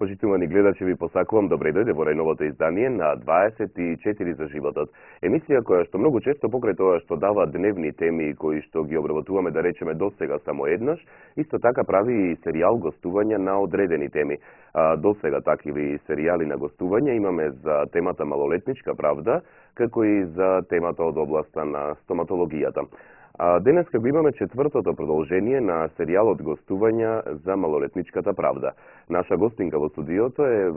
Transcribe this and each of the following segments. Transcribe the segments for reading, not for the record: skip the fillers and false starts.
Почитувани гледачи, ви посакувам добре дојде во најновото издание на 24 за животот. Емисија која што многу често покрај тоа што дава дневни теми кои што ги обработуваме, да речеме досега само еднаш, исто така прави и серијал гостувања на одредени теми. Досега такиви серијали на гостување имаме за темата малолетничка правда, како и за темата од областа на стоматологијата. Денеска го имаме четвртото продолжение на серијалот гостувања за малолетничката правда. Наша гостинка во студиото е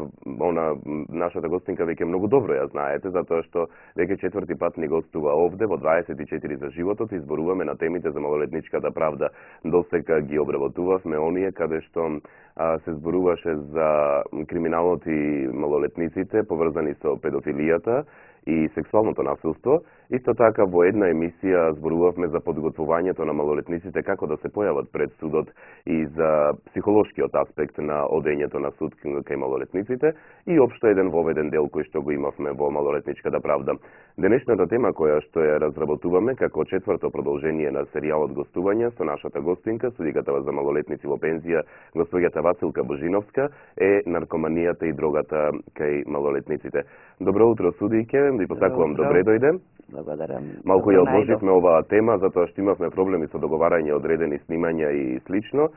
нашата гостинка веќе многу добро ја знаете, затоа што веќе четврти пат ни гостува овде во 24 за животот и зборуваме на темите за малолетничката правда. Досека ги обработувавме оние каде што се зборуваше за криминалот и малолетниците поврзани со педофилијата и сексуалното насилство. Исто така во една емисија зборувавме за подготвувањето на малолетниците како да се појават пред судот и за психолошкиот аспект на одењето на суд кај малолетниците и општо еден воведен дел кој што го имавме во малолетничката правда. Денешната тема која што ја разработуваме како четврто продолжение на серијалот гостувања со нашата гостинка, судиката за малолетници во пензија, госпоѓата Василка Божиновска, е наркоманијата и дрогата кај малолетниците. Добро утро, судијке, ви посакувам добре дојде. Благодарам. Малку ја одложивме оваа тема затоа што имавме проблеми со договарање одредени снимања и слично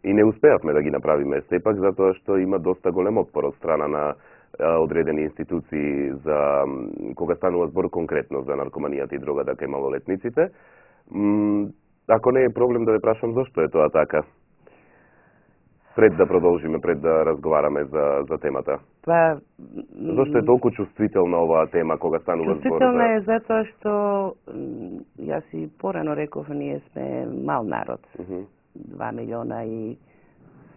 и не успеавме да ги направиме сепак затоа што има доста голем отпор од страна на одредени институции за кога станува збор конкретно за наркоманијата и дрогата кај малолетниците. Ако не е проблем да ве прашам зошто е тоа така? Пред да продолжиме, пред да разговараме за темата. Зошто е толку чувствителна оваа тема кога станува збор? Чувствителна е затоа што јас и порано реков, ние сме мал народ. 2 милиона и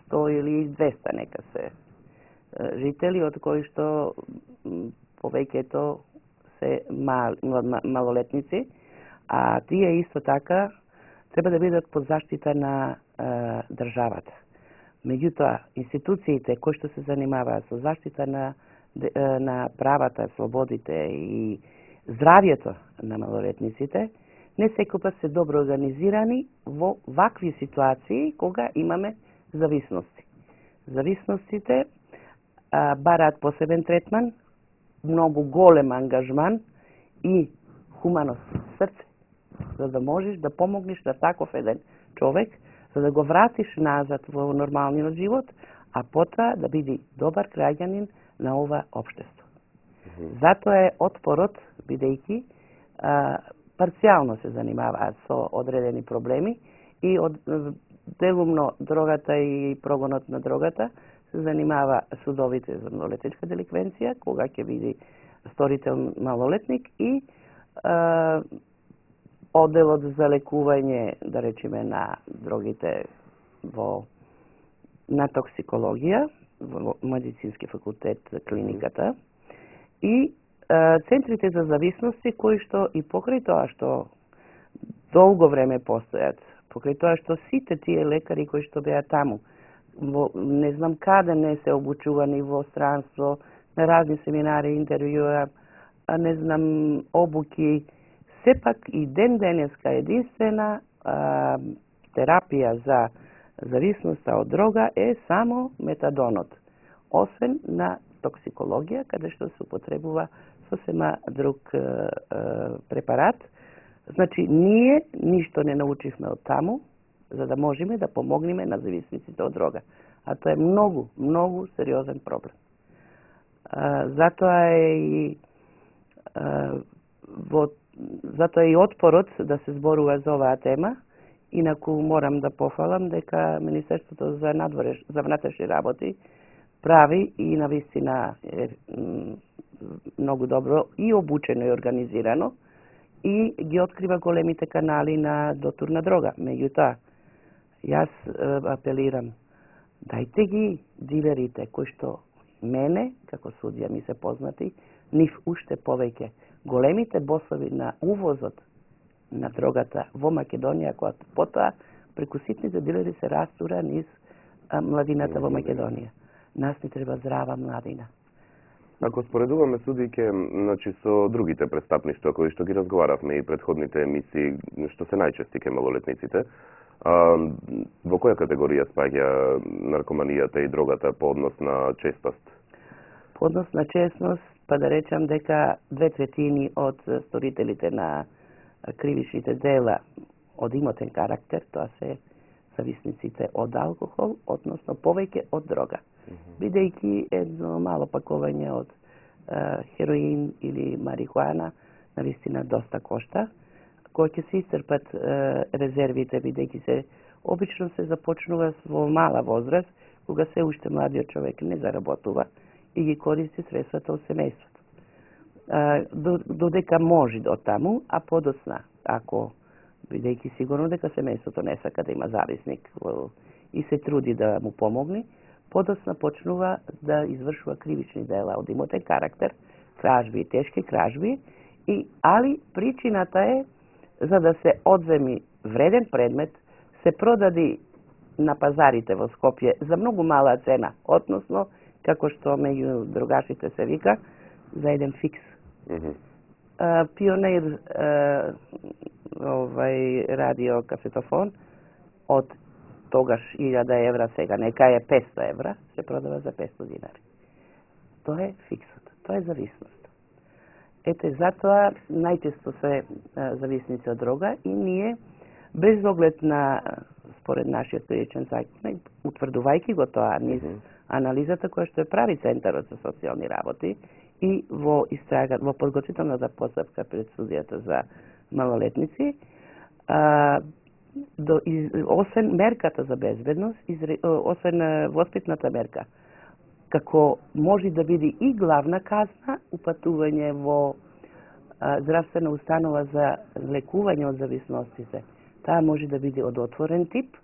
100 или 200 нека се жители, од кои што повеќето се малолетници, а тие исто така треба да бидат под заштита на државата. Меѓутоа, институциите кои што се занимаваат со заштита на правата, слободите и здравјето на малолетниците, не секогаш се добро организирани во вакви ситуации кога имаме зависности. Зависностите бараат посебен третман, многу голем ангажман и хуманост, срце, за да можеш да помогнеш на таков еден човек, за да го вратиш назад во нормалниот живот, а потоа да биде добар граѓанин на ова општество. Затоа е отпорот, бидејќи парцијално се занимаваат со одредени проблеми и делумно дрогата и прогонот на дрогата се занимава судовите за малолетничка деликвенција, кога ќе биде сторител малолетник и одделот за лекување, да речеме, на дрогите на токсикологија, во медицински факултет клиниката и центрите за зависности кои што и покрај тоа што долго време постојат, покрај тоа што сите тие лекари кои што беа таму, не знам каде не се обучувани во странство, на разни семинари, интервјуа, не знам обуки, сепак и денеска единствена терапија за зависноста од дрога е само метадонот, освен на токсикологија, каде што се употребува сосема друг препарат. Значи, ние ништо не научивме од таму, за да можеме да помогнеме на зависниците од дрога. А тоа е многу, многу сериозен проблем. Затоа е и отпорот да се зборува за оваа тема. Инаку морам да пофалам дека Министерството за внатрешни работи прави и навистина е многу добро и обучено и организирано и ги открива големите канали на дотур на дрога. Меѓутоа, јас апелирам, дајте ги дилерите кои што мене, како судија ми се познати, нив уште повеќе. Големите босови на увозот на дрогата во Македонија, која потоа преку ситните дилери се растура низ младината во Македонија. Нас ни треба здрава младина. Ако споредуваме, судијке, значи со другите престапништва кои што ги разговаравме и предходните емисии, што се најчести кај малолетниците, Во која категорија спаѓа наркоманијата и дрогата по однос на честост? По однос на честност, па да речам дека 2/3 од сторителите на кривичните дела од имотен карактер, тоа се зависниците од алкохол, односно повеќе од дрога. Бидејќи едно мало пакување од хероин или марихуана навистина доста кошта, кој ќе се исцрпат резервите, бидејќи се обично се започнува во мала возраст, кога се уште младиот човек не заработува и ги користи средствата од семејството. Додека може до таму, а подоцна, ако бидејќи сигурно дека семејството не сака да има зависник и се труди да му помогне, подоцна почнува да извршува кривични дела од имотен карактер, кражби, тешки кражби, али причината е за да се одземи вреден предмет, се продади на пазарите во Скопје за многу мала цена, односно, како што меѓу другашите се вика, за еден фикс. Пионер радиокасетофон од тогаш 1000 евра, сега нека е 500 евра, се продава за 500 динари. Тоа е фиксот, тоа е зависност. Ете, затоа најчесто се зависници од дрога и ние, без оглед на, според нашиот приличен закон, утврдувајќи го тоа низ анализата која што прави Центарот за социјални работи и во подготвителната постапка пред судијата за малолетници, освен мерката за безбедност, освен воспитната мерка, како може да биде и главна казна, упатување во здравствена установа за лекување од зависностите. Таа може да биде од отворен тип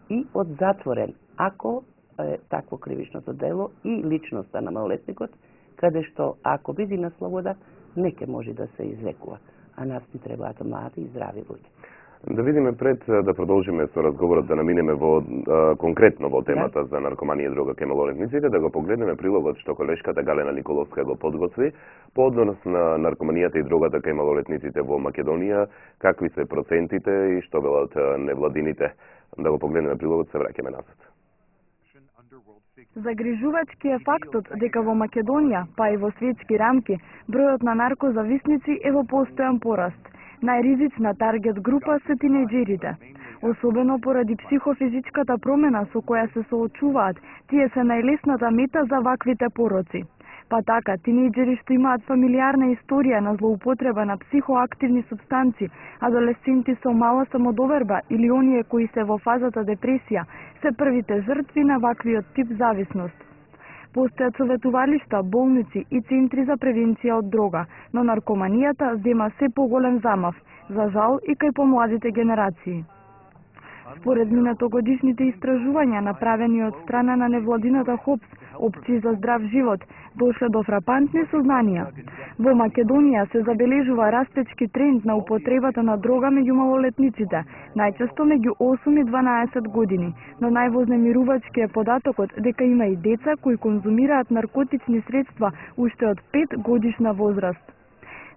и од затворен, ако е такво кривичното дело и личноста на малолетникот, каде што ако биде на слобода, не ќе може да се излекува. А нас ни требаат млади и здрави луѓе. Да видиме пред да продолжиме со разговорот, да наминеме во конкретно во темата за наркоманија и дрога кај малолетниците, да го погледнеме прилогот што колешката Галена Николовска го подготви по однос на наркоманијата и дрогата кај малолетниците во Македонија, какви се процентите и што велат невладините. Да го погледнеме прилогот, се враќаме назад. Загрижувачки е фактот дека во Македонија, па и во светски рамки, бројот на наркозависници е во постојан пораст. Најризична таргет група се тинејџерите. Особено поради психофизичката промена со која се соочуваат, тие се најлесната мета за ваквите пороци. Па така, тинејџери што имаат фамилиарна историја на злоупотреба на психоактивни супстанци, адолесценти со мала самодоверба или оние кои се во фазата депресија, се првите жртви на ваквиот тип зависност. Постојат советувалишта, болници и центри за превенција од дрога, но наркоманијата зема се поголем замав, за жал и кај помладите генерации. Според минатогодишните истражувања направени од страна на невладината ХОПС, опции за здрав живот, дошле до фрапантни сознанија. Во Македонија се забележува растечки тренд на употребата на дрога меѓу малолетниците, најчесто меѓу 8 и 12 години, но највознемирувачки е податокот дека има и деца кои конзумираат наркотични средства уште од 5 годишна возраст.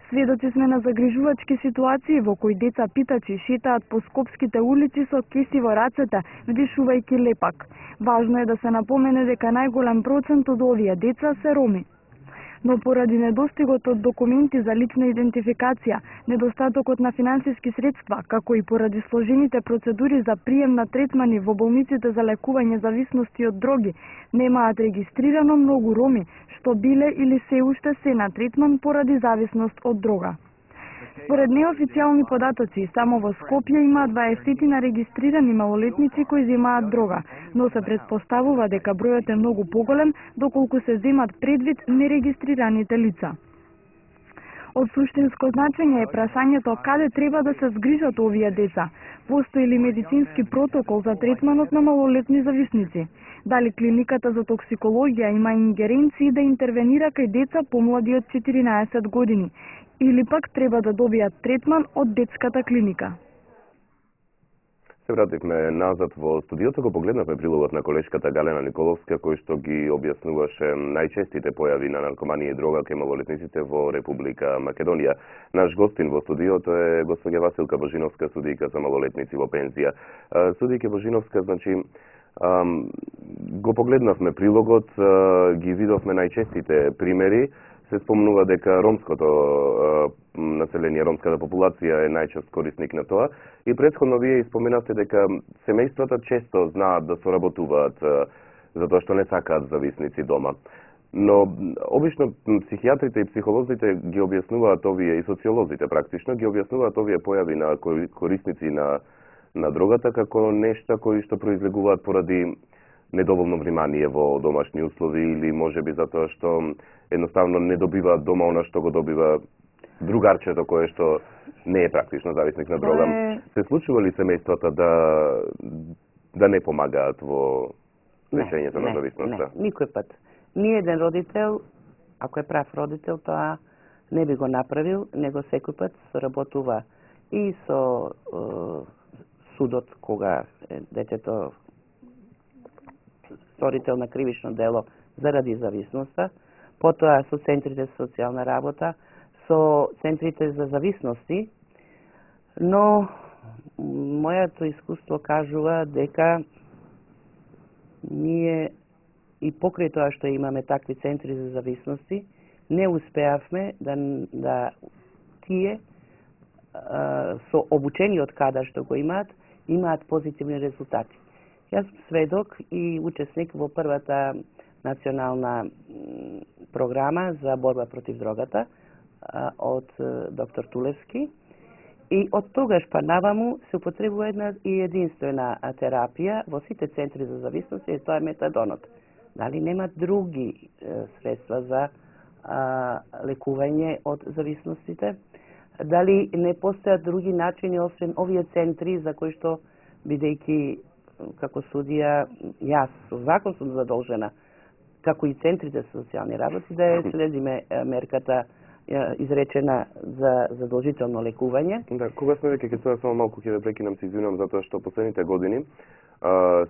Сведоци сме на загрижувачки ситуации во кои деца питачи шетаат по скопските улици со кеси во рацете, вдишувајќи лепак. Важно е да се напомене дека најголем процент од овие деца се роми. Но поради недостигот од документи за лична идентификација, недостатокот на финансиски средства, како и поради сложените процедури за прием на третмани во болниците за лекување зависности од дроги, немаат регистрирано многу роми, што биле или се уште се на третман поради зависност од дрога. Според неофицијални податоци, само во Скопје има 20 регистрирани малолетници кои земаат дрога, но се претпоставува дека бројот е многу поголем доколку се земат предвид нерегистрираните лица. Од суштинско значење е прашањето каде треба да се згрижат овие деца. Постои ли медицински протокол за третманот на малолетни зависници? Дали клиниката за токсикологија има ингеренции да интервенира кај деца помлади од 14 години? Или пак треба да добијат третман од детската клиника? Се вративме назад во студиото, го погледнавме прилогот на колешката Галена Николовска, кој што ги објаснуваше најчестите појави на наркоманија и дрога кај малолетниците во Република Македонија. Наш гостин во студиото е госпоѓа Василка Божиновска, судијка за малолетници во пензија. Судијка Божиновска, значи, го погледнавме прилогот, ги видовме најчестите примери. Се спомнува дека ромското население, ромската популација е најчест корисник на тоа. И претходно вие споменавте дека семејствата често знаат да соработуваат затоа што не сакаат зависници дома. Но обично психијатрите и психолозите ги објаснуваат овие, и социолозите практично, ги објаснуваат овие појави на корисници на дрогата како нешта кои што произлегуваат поради недоволно внимание во домашни услови или можеби затоа што едноставно не добива дома она што го добива другарчето кое што не е практично зависник на дрога. Се случува ли семејствата да не помагаат во лечењето на зависноста? Не, никој пат. Ни еден родител, ако е прав родител, тоа не би го направил, него секој пат соработува и со судот кога детето сторител на кривично дело заради зависноста, потоа со центрите за социјална работа, со центрите за зависности, но моето искуство кажува дека ние и покрај тоа што имаме такви центри за зависности, не успеавме да тие со обучениот кадар што го имаат позитивни резултати. Јас сум сведок и учесник во првата национална програма за борба против дрогата од доктор Тулевски. И од тогаш па наваму се употребува една и единствена терапија во сите центри за зависност, и тоа е метадонот. Дали нема други средства за лекување од зависностите? Дали не постојат други начини освен овие центри за кои што, бидејќи како судија, јас со закон сум задолжена, како и центрите за социјални работи, да ја следиме мерката изречена за задолжително лекување. Да, кога сме веќе, ќе тоа само малку ќе ве прекинам, се извинувам, затоа што последните години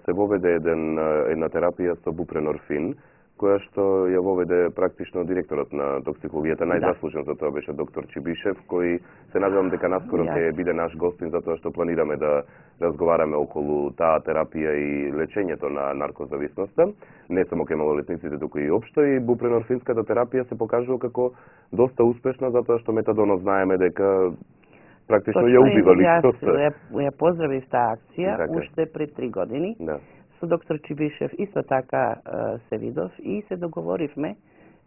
се воведе една терапија со бупренорфин, која што ја воведе практично директорот на токсикологијата, најзаслужен за тоа беше доктор Чибишев, кој се надевам дека наскоро ќе биде наш гостин, затоа што планираме да разговараме околу таа терапија и лечењето на наркозависноста, не само кај малолетниците, туку и општо, и бупренорфинската терапија се покажува како доста успешна, затоа што метадонот знаеме дека практично ја убива личноста. Ја поздравив таа акција уште пред 3 години. Да. Со доктор Чибишев исто така се видов и се договоривме.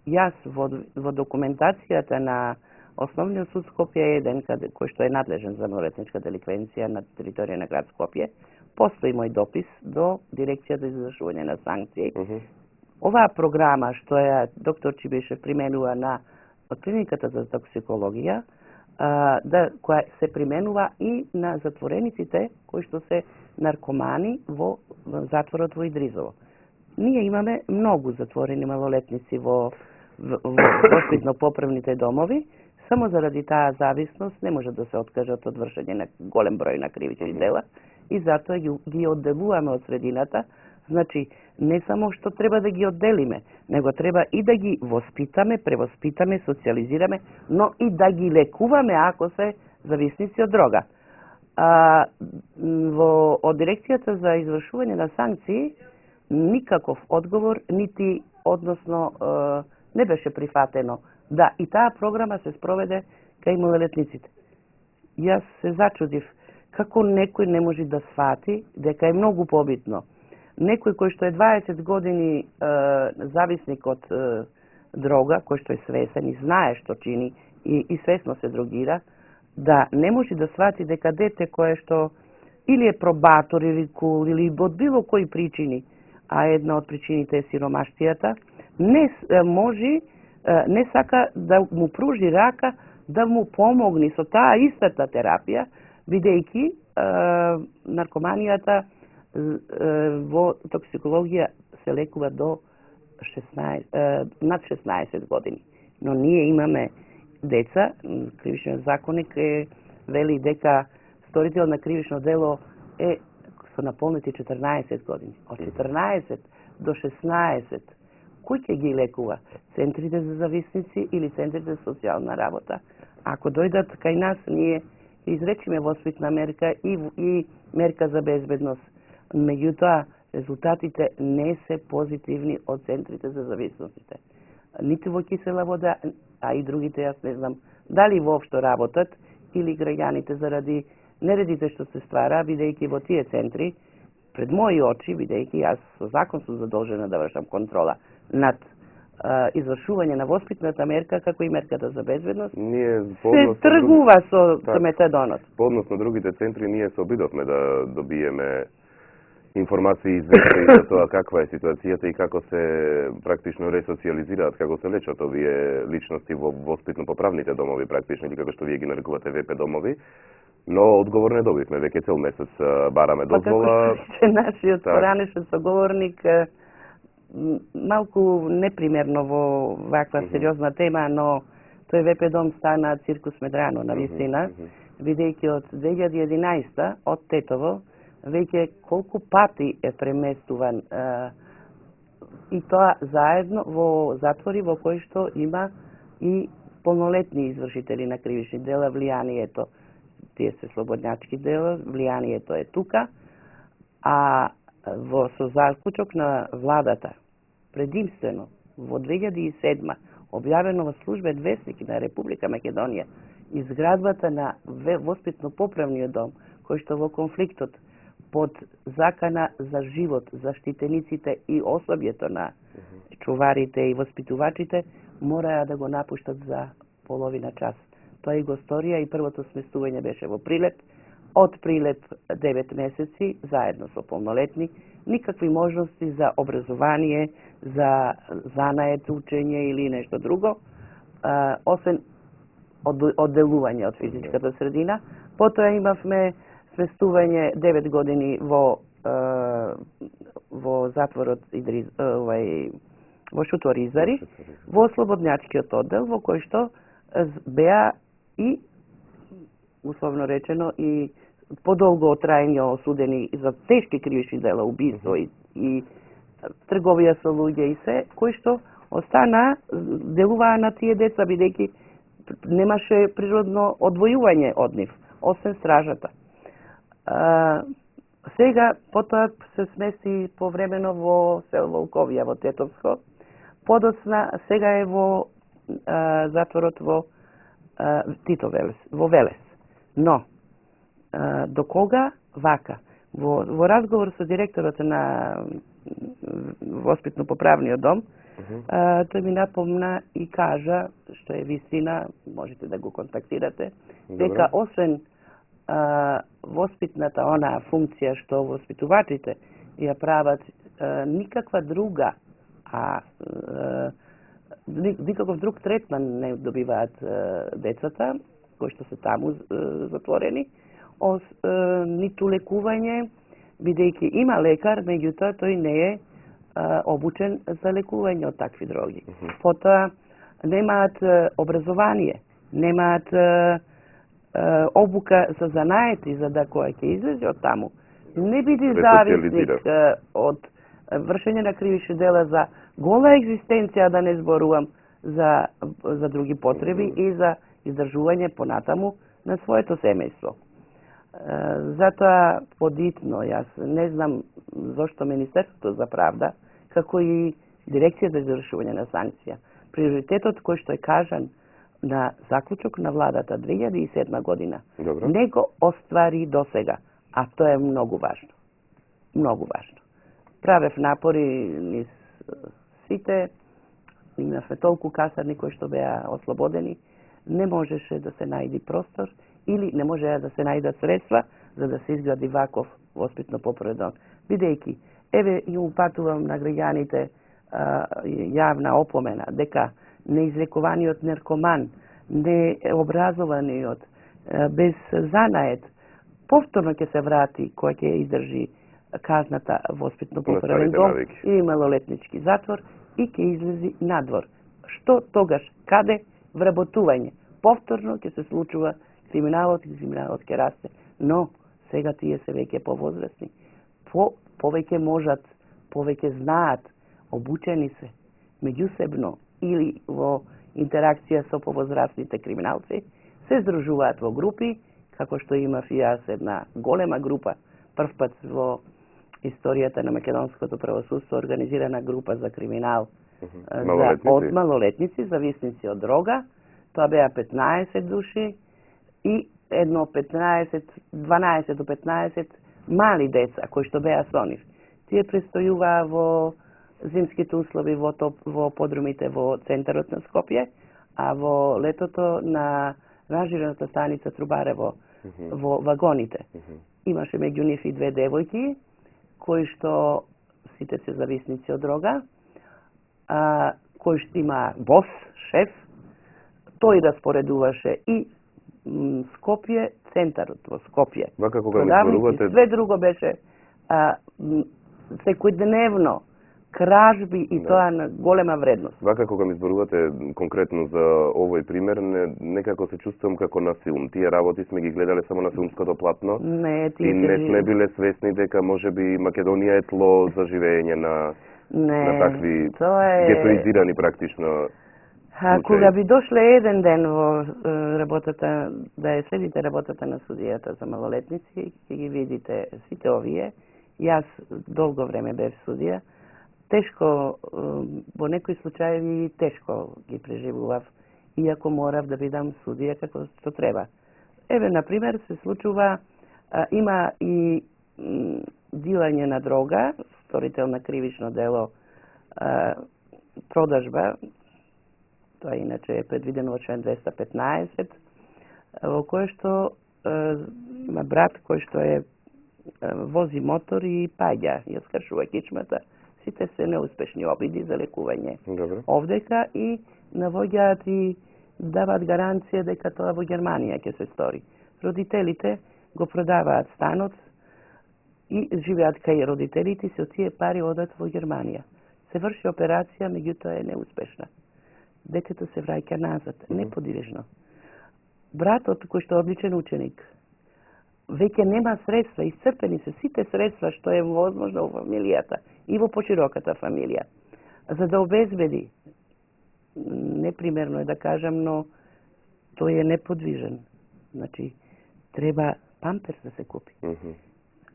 Јас во документацијата на Основниот суд Скопје 1, кој што е надлежен за малолетничка деликвенција на територија на град Скопје, постои мој допис до дирекцијата за извршување на санкции. Оваа програма што ја доктор Чибишев применува на клиниката за токсикологија, која се применува и на затворениците кои што се наркомани во затворот во Идризово. Ние имаме многу затворени малолетници во воспитно-поправните домови, само заради таа зависност не може да се откажат од вршење на голем број на кривични дела и затоа ги одделуваме од средината. Значи, не само што треба да ги одделиме, него треба и да ги воспитаме, превоспитаме, социализираме, но и да ги лекуваме ако се зависници од дрога. Од дирекцијата за извршување на санкции никаков одговор, нити односно не беше прифатено да и таа програма се спроведе кај малолетниците. Јас се зачудив како некој не може да свати дека е многу побитно некој кој што е 20 години зависник од дрога, кој што е свесен и знае што чини и свесно се дрогира, да не може да свати дека дете кое што или е пробатор или кул или од било кои причини, а една од причините е сиромаштијата, не сака да му пружи рака, да му помогне со таа истата терапија, бидејќи наркоманијата во токсикологија се лекува до над 16 години. Но ние имаме деца, кривичниот законник вели дека сторител на кривично дело е со наполнети 14 години. Од 14 до 16, кој ќе ги лекува? Центрите за зависници или центрите за социјална работа? Ако дојдат кај нас, ние изречиме воспитна мерка и мерка за безбедност. Меѓутоа, резултатите не се позитивни од центрите за зависностите. Ниту во кисела вода, а и другите, јас не знам, дали воопшто работат или граѓаните заради нередите што се ствара, бидејќи во тие центри, пред мои очи, бидејќи јас со закон сум задолжена да вршам контрола над извршување на воспитната мерка, како и мерката за безбедност, се тргува со метадонот. По однос на другите центри, ние се обидовме да добиеме информации известни за тоа каква е ситуацијата и како се практично ресоциализираат, како се лечат овие личности во воспитно-поправните домови практично, или како што вие ги нарекувате ВП домови, но одговор не добивме, веќе цел месец бараме дозвола. Па како што нашиот поранешен соговорник, малку непримерно во ваква сериозна тема, но тој ВП дом стана циркус Медрано, на вистина, бидејќи од 2011 од Тетово веќе колку пати е преместуван и тоа заедно во затвори во кои што има и полнолетни извршители на кривични дела, влијанието, тие се слободњачки дела, влијанието е тука, а со заклучок на владата, предимствено во 2007 објавено во службен весник на Република Македонија, изградбата на воспитно-поправниот дом, кој што во конфликтот под закана за живот, заштитениците и особјето на чуварите и воспитувачите, мораа да го напуштат за половина час. Тоа и го сторија и првото сместување беше во Прилеп. Од Прилеп 9 месеци, заедно со полнолетни, никакви можности за образование, за занает, учење или нешто друго, освен одделување од физичката средина. Потоа имавме сместување 9 години во затворот во Шутор Изари, во слободњачкиот оддел, во кој што беа и, условно речено, и подолго трајање осудени за тешки кривични дела, убиство и трговија со луѓе и се, кои што остана, делуваа на тие деца, бидејќи немаше природно одвојување од нив, освен стражата. Сега, потоа се смести повремено во село Волковија, во Тетовско, подоцна сега е во затворот во Тито Велес, во Велес. Но, до кога вака? Во разговор со директорот на Воспитно-поправниот дом, тој ми напомна и кажа, што е вистина, можете да го контактирате, дека освен воспитната онаа функција што воспитувачите ја прават, никаква друга, никаков друг третман не добиваат децата кои што се таму затворени, ниту лекување, бидејќи има лекар, меѓутоа тој не е обучен за лекување од такви дроги. Потоа немаат образование, немаат обука за занаети, за да која ќе излезе од таму, не биде зависник од вршење на кривични дела за гола екзистенција, да не зборувам за други потреби и за издржување понатаму на своето семејство. Затоа подитно, јас не знам зошто Министерството за правда, како и Дирекцијата за извршување на санкција, приоритетот кој што е кажан на заклучок на владата 2007 година, не го оствари до сега, а тоа е многу важно. Многу важно. Правев напори низ сите, имавме толку касарни кои што беа ослободени, не можеше да се најди простор или не можеа да се најдат средства за да се изгради ваков воспитно-поправен дом. Бидејќи, еве и упатувам на граѓаните јавна опомена дека неизлекуваниот наркоман, необразованиот, без занает, повторно ќе се врати кој ќе издржи казната воспитно-поправен дом или малолетнички затвор и ќе излези надвор. Што тогаш? Каде? Вработување. Повторно ќе се случува криминалот и криминалот ќе расте. Но, сега тие се веќе повозрастни. повеќе можат, повеќе знаат, обучени се меѓусебно или во интеракција со повозрастните криминалци, се здружуваат во групи, како што имав и јас една голема група, прв пат во историјата на македонското правосудство организирана група за криминал од малолетници, зависници од дрога. Тоа беа 15 души и едно 12 до 15 мали деца кои што беа со нив. Тие престојуваа во зимските услови во подрумите во центарот на Скопје, а во летото на ранжираната станица Трубарево во вагоните. Имаше меѓу нив и две девојки кои што сите се зависници од дрога, кој што има бос, шеф. Тој распоредуваше и Скопје, центарот во Скопје. Вака кога ми зборувате... Све друго беше секојдневно кражби и тоа на голема вредност. Вака кога ми зборувате конкретно за овој пример, некако се чувствувам како на филм. Тие работи сме ги гледале само на филмското платно и не сме биле свесни дека можеби Македонија е тло за живење на такви гетоизирани практично. Кога би дошле еден ден во работата, да ја следите работата на судијата за малолетници, ќе ги видите сите овие. Јас долго време бев судија. Тешко, во некои случаи тешко ги преживував, иако морав да бидам судија како што треба. Еве, например, се случува, има и дилање на дрога, сторител на кривично дело, продажба, тоа иначе е предвидено во член 215, во кој што има брат кој што вози мотор и паѓа, ја скршува кичмата. Сите се неуспешни обиди за лекување овдека и навоѓаат и даваат гаранција дека тоа во Германија ќе се стори. Родителите го продаваат станот и живеат кај родителите и се од тие пари одат во Германија. Се врши операција, меѓутоа е неуспешна. Детето се враќа назад, неподвижно. Братот, кој што е одличен ученик, веќе нема средства, исцрпени се сите средства што е возможно во фамилијата и во пошироката фамилија. За да обезбеди, непримерно е да кажам, но тој е неподвижен. Значи, треба памперс да се купи.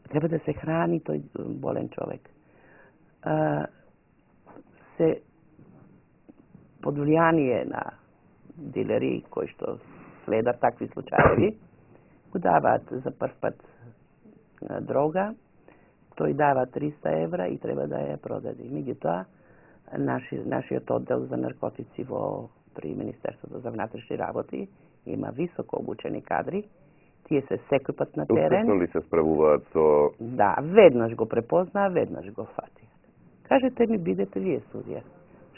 Треба да се храни тој болен човек. Се под влијание на дилери кои што следат такви случаи, го даваат за прв пат дрога, тој дава 300 евра и треба да ја продаде. Меѓутоа, нашиот оддел за наркотици при Министерството за внатрешни работи има високо обучени кадри. Тие се секој пат на терен. Успешно ли се справуваат со... Да, веднаш го препознаа, веднаш го фати. Кажете ми, бидете вие судија.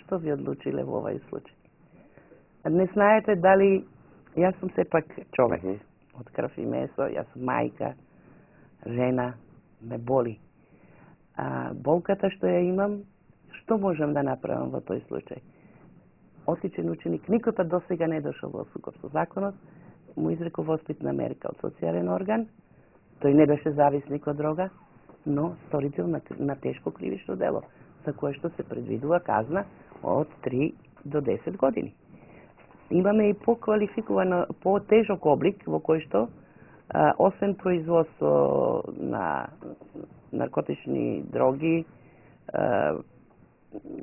Што ви одлучиле во овој случај? Не знаете дали... Јас сум сепак човек од крв и месо, јас сум мајка, жена, ме боли. Болката што ја имам, што можам да направам во тој случај? Отличен ученик, никој пат досега не дошол во сукоп со законот, му изрекол воспитна мерка од социјален орган, тој не беше зависник од дрога, но сторител на тешко кривично дело, за кое што се предвидува казна од 3 до 10 години. Имаме и поквалификувано, по-тежок облик во кој што, освен производство на наркотични дроги,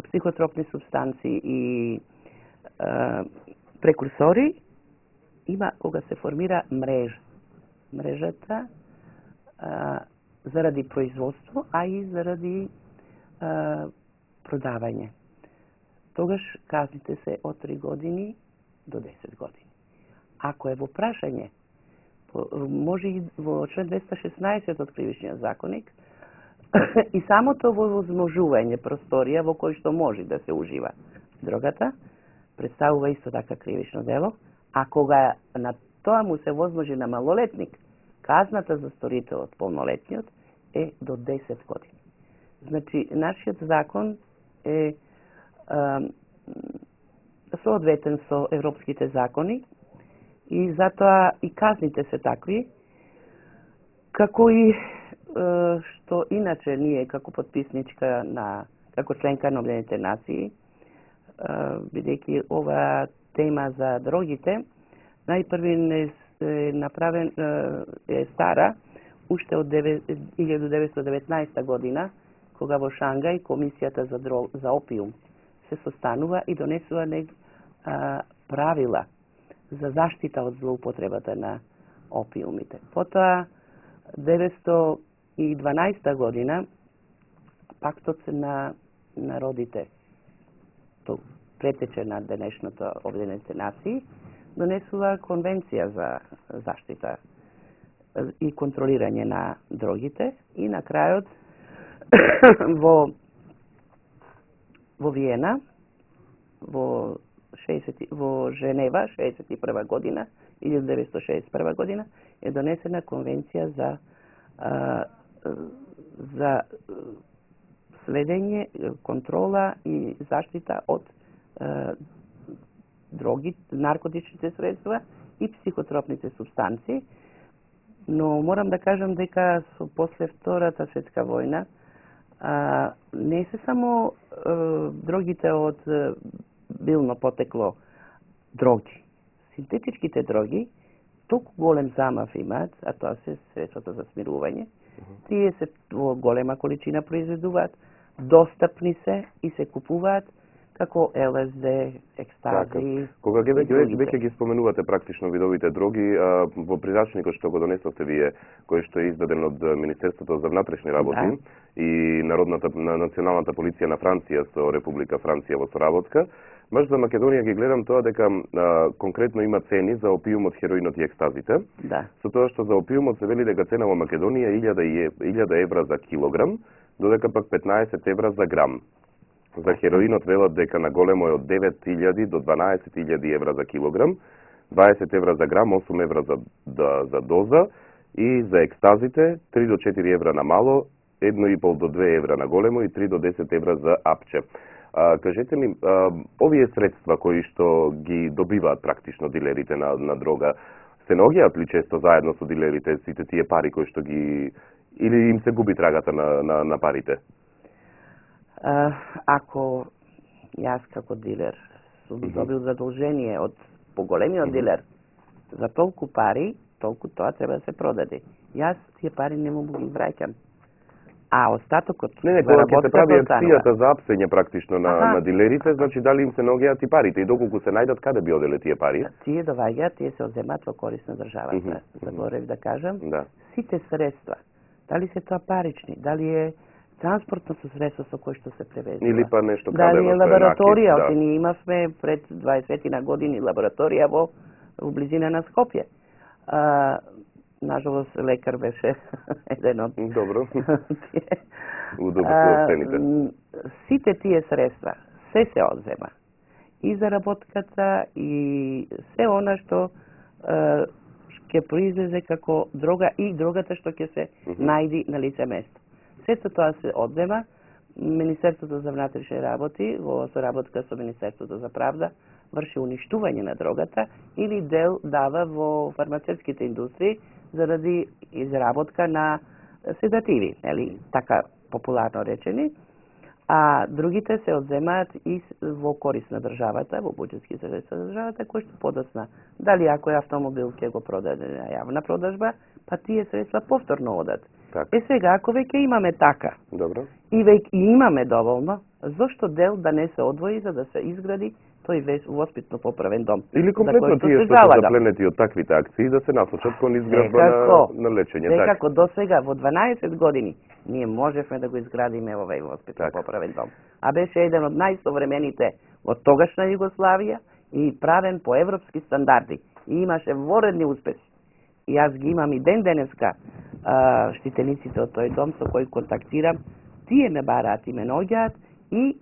психотропни субстанции и прекурсори, има кога се формира мрежа. Мрежата заради производство, а и заради продавање. Тогаш казните се од 3 години до 10 години. Ако е во прашање, може и во член 216 од Кривичниот законник, и самото возможување просторија во кој што може да се ужива дрогата, представува исто така кривично дело, а кога на тоа му се возможи на малолетник, казната за сторителот полнолетниот е до 10 години. Значи, нашиот закон е соодветен со европските закони и затоа и казните се такви, како и што иначе ние како подписничка како членка на Обединетите нации, бидејќи ова тема за дрогите, најпрви е стара уште од 1919 година, кога во Шангај комисијата за опиум се состанува и донесува правила за заштита од злоупотребата на опиумите. Потоа 1912 година пактот на народите, претече на денешното Обединетите нации, донесува конвенција за заштита и контролирање на дрогите и на крајот во Виена, во Женева 61 година, 1961 година е донесена конвенција за следење, контрола и заштита од дроги, наркотичните средства и психотропните субстанции. Но морам да кажам дека после Втората светска војна не се само дрогите од билно потекло дроги. Синтетичките дроги толку голем замав имаат, а тоа се средствата за смирување. Тие се во голема количина произведуваат, достапни се и се купуваат како ЛСД, екстази. Кога веќе ги споменувате практично видовите дроги, во прирачникот што го донесовте вие, кој што е издаден од Министерството за внатрешни работи и Националната полиција на Франција со Република Франција во соработка, баш за Македонија ги гледам тоа дека конкретно има цени за опиумот, хероинот и екстазите. Да. Со тоа што за опиумот се вели дека цена во Македонија е 1000 евра за килограм, додека пак 15 евра за грам. За хероинот велат дека на големо е од 9000 до 12000 евра за килограм, 20 евра за грам, 8 евра за доза и за екстазите 3 до 4 евра на мало, 1,5 до 2 евра на големо и 3 до 10 евра за апче. Кажете ми, овие средства кои што ги добиваат практично дилерите на дрога, се наоѓаат ли често заедно со дилерите сите тие пари кои што ги или им се губи трагата на парите? Ако јас како дилер сум добил задолжение од поголемиот дилер за толку пари, толку тоа треба да се продаде. Јас тие пари не му ги враќам. А остатокот кога ќе се прави акцијата за апсење практично на дилерите, значи дали им се наоѓаат и парите и доколку се најдат, каде би оделе тие пари? Тие доваѓаат, тие се одземаат во корист на државата. Заборев да кажам, сите средства, дали се тоа парични, дали е транспортното средство со кое што се превезува. Или па нешто каде дали е лабораторија, ние имавме пред 20 на години лабораторија во близина на Скопје. Нажалост, лекар беше еден од... Добро. Удобно цените. Сите тие средства се одзема. И заработката, и се она што ќе произлезе како дрога и дрогата што ќе се најди на лице место. Сето тоа се одзема. Министерството за внатрешни работи во соработка со Министерството за правда врши уништување на дрогата или дел дава во фармацевтските индустрии заради изработка на седативи, нели, така популарно речени, а другите се одземаат и во корист на државата, во буџетски средства на државата, кој што подосна. Дали ако е автомобил ќе го продаде на јавна продажба, па тие средства повторно одат. Сега, ако веќе имаме така, добро, и веќе имаме доволно, зошто дел да не се одвои за да се изгради тој воспитно поправен дом? Или комплетно тие што се запленети од таквите акции да се насочат кон изградба на лечење. Некако до сега, во 12 години, ние можевме да го изградиме овој воспитно поправен дом. А беше еден од најсовремените од тогашна Југославија и правен по европски стандарди. И имаше воредни успеси. И јас ги имам и ден-денеска штитениците од тој дом со кој контактирам. Тие ме бараат и ме наоѓаат и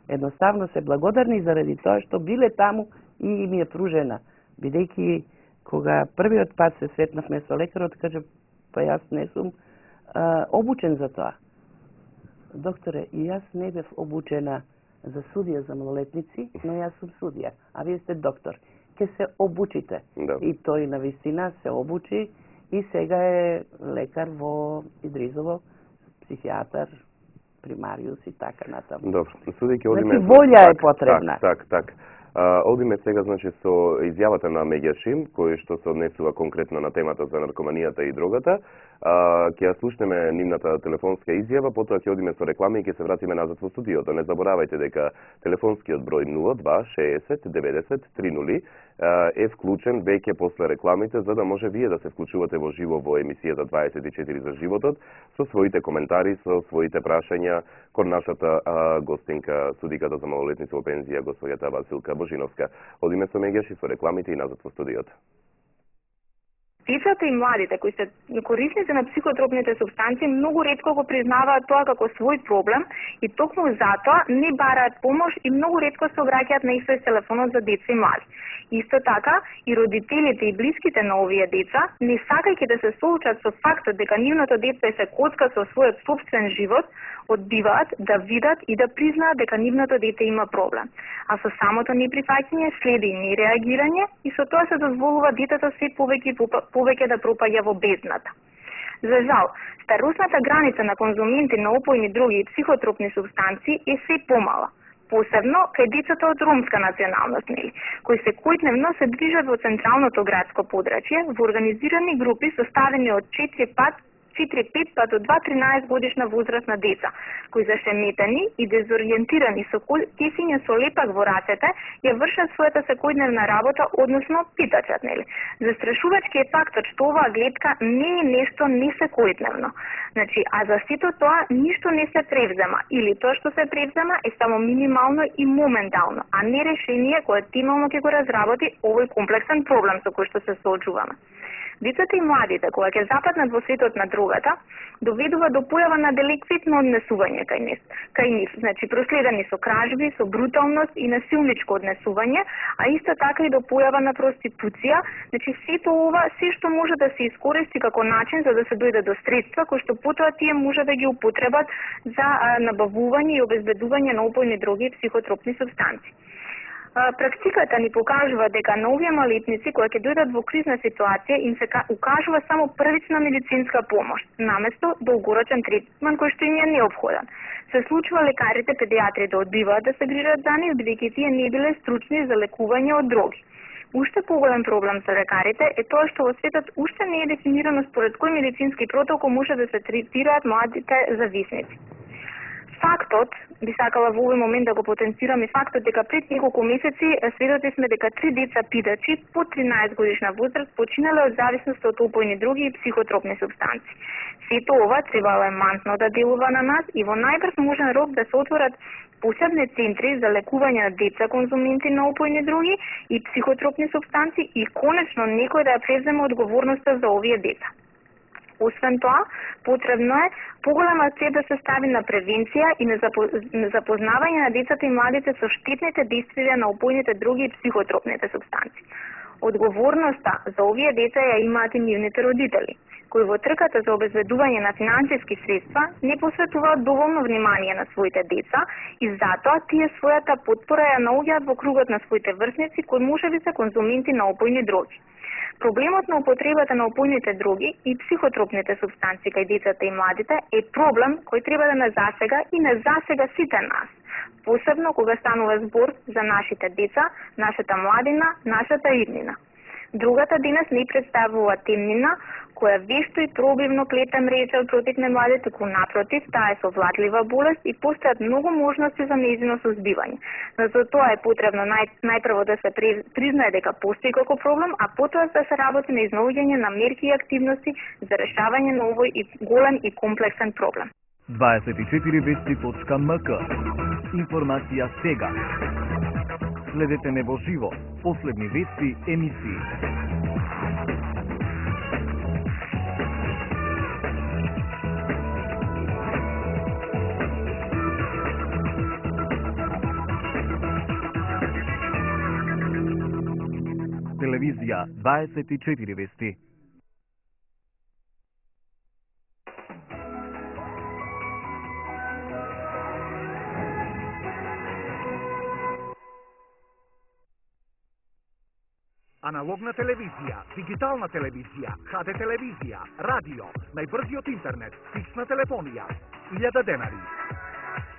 едноставно се благодарни заради тоа што биле таму и ми е пружена. Бидејќи кога првиот пат се сретнавме со лекарот, кажа, па јас не сум обучен за тоа. Докторе, и јас не бев обучена за судија за малолетници, но јас сум судија, а вие сте доктор. Ке се обучите. И тој на вистина се обучи и сега е лекар во Идризово, психијатар, примариус и така натаму. Добро, судејќи одиме... Значи, волја е потребна. Так. Одиме сега, значи, со изјавата на Меѓашим, кој што се однесува конкретно на темата за наркоманијата и дрогата. Ќе ја слушнеме нивната телефонска изјава, потоа ќе одиме со реклами и ќе се вратиме назад во студиото. Не заборавајте дека телефонскиот број 02 60 90 30 е вклучен веќе после рекламите, за да може вие да се вклучувате во живо во емисијата 24 за животот, со своите коментари, со своите прашања кон нашата гостинка, судиката за малолетници во пензија, господјата Василка Божиновска. Одиме со Меѓаши со рекламите и назад во студиото. Децата и младите кои се корисници на психотропните супстанции многу ретко го признаваат тоа како свој проблем и токму затоа не бараат помош и многу ретко се обраќаат на СОС телефонот за деца и млади. Исто така, и родителите и блиските на овие деца, не сакајќи да се соочат со фактот дека нивното дете се коцка со својот сопствен живот, одбиваат да видат и да признаат дека нивното дете има проблем. А со самото неприфаќање следи нереагирање и со тоа се дозволува детето се повеќе да пропаѓа во бездната. За жал, старосната граница на конзументи на опојни други и психотропни супстанции е се помала. Посебно кај децата од ромска националност, кои секојдневно се движат во централното градско подрачје во организирани групи составени од 4-5 па до 2-13 годишна возрастна деца, кои зашеметени и дезориентирани со кесиња со лепак во рацете, ја вршат својата секојдневна работа, односно питачат, Застрашувачки е фактот што оваа гледка не е нешто несекојдневно. Значи, а за сето тоа ништо не се превзема, или тоа што се превзема е само минимално и моментално, а не решение кое тимално ќе го разработи овој комплексен проблем со кој што се соочуваме. Децата и младите, кога ќе западнат во светот на дрогата, доведува до појава на деликвитно однесување кај нив, значи проследени со кражби, со бруталност и насилничко однесување, а исто така и до појава на проституција, значи сето ова, се што може да се искористи како начин за да се дојде до средства кои што потоа тие може да ги употребат за набавување и обезбедување на опојни дроги и психотропни супстанции. Практиката ни покажува дека на овие малетници кои ќе дојдат во кризна ситуација им се укажува само првична медицинска помош, наместо долгорочен третман кој што им е неопходен. Се случува лекарите педиатри да одбиваат да се грижат за нив, бидејќи тие не биле стручни за лекување од дроги. Уште поголем проблем со лекарите е тоа што во светот уште не е дефинирано според кој медицински протокол може да се третираат младите зависници. Фактот, би сакала во овој момент да го потенцирам и фактот дека пред неколку месеци сведоци сме дека 3 деца пидачи по 13 годишна возраст починале од зависност од опојни дроги и психотропни супстанции. Сето ова треба алармантно да делува на нас и во најбрз можен рок да се отворат посебни центри за лекување на деца конзументи на опојни дроги и психотропни супстанции и конечно некој да ја преземе одговорноста за овие деца. Освен тоа, потребно е поголем акцент да се стави на превенција и на запознавање на децата и младите со штетните действија на опојните дроги и психотропните супстанции. Одговорноста за овие деца ја имаат и нивните родители, кои во трката за обезбедување на финансиски средства не посветуваат доволно внимание на своите деца и затоа тие својата потпора ја наоѓаат во кругот на своите врсници кои можеби се конзументи на опојни дроги. Проблемот на употребата на опојните дроги и психотропните супстанции кај децата и младите е проблем кој треба да не засега и не засега сите нас, посебно кога станува збор за нашите деца, нашата младина, нашата иднина. Другата денес не представува темнина, која вешто и пробивно плете мрежа против немладите, туку напротив, таа е совладлива болест и постојат многу можности за нејзино сузбивање. Но за тоа е потребно најпрво да се признае дека постои како проблем, а потоа да се работи на изнаоѓање на мерки и активности за решавање на овој голем и комплексен проблем. 24vesti.mk Информација сега. Следете не во живо, последни вести, емисии. Телевизија 24 вести. Аналогна телевизија, дигитална телевизија, ХД телевизија, радио, најбрзиот интернет, фиксна телефонија, 1000 денари.